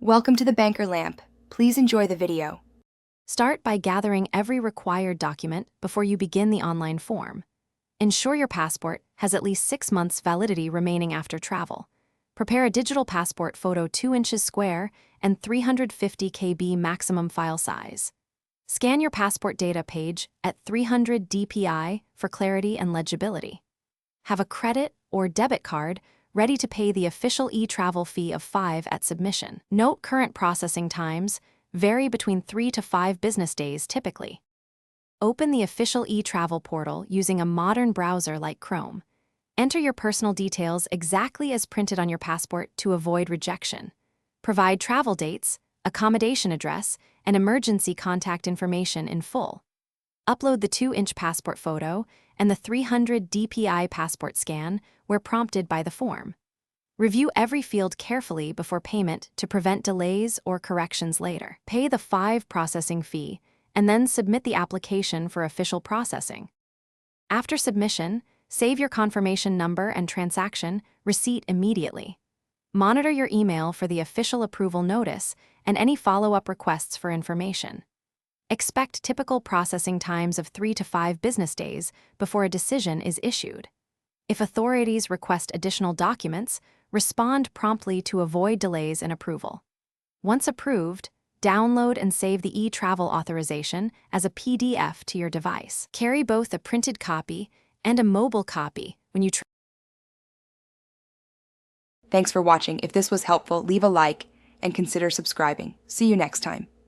Welcome to the Banker Lamp. Please enjoy the video. Start by gathering every required document before you begin the online form. Ensure your passport has at least 6 months validity remaining after travel. Prepare a digital passport photo 2 inches square and 350 KB maximum file size. Scan your passport data page at 300 dpi for clarity and legibility. Have a credit or debit card ready to pay the official e-travel fee of $5 at submission. Note current processing times vary between 3 to 5 business days typically. Open the official e-travel portal using a modern browser like Chrome. Enter your personal details exactly as printed on your passport to avoid rejection. Provide travel dates, accommodation address, and emergency contact information in full. Upload the 2-inch passport photo and the 300 dpi passport scan where prompted by the form. Review every field carefully before payment to prevent delays or corrections later. Pay the $5 processing fee and then submit the application for official processing. After submission, save your confirmation number and transaction receipt immediately. Monitor your email for the official approval notice and any follow-up requests for information. Expect typical processing times of 3 to 5 business days before a decision is issued. If authorities request additional documents, respond promptly to avoid delays in approval. Once approved, download and save the e-travel authorization as a PDF to your device. Carry both a printed copy and a mobile copy when you Thanks for watching. If this was helpful, leave a like and consider subscribing. See you next time.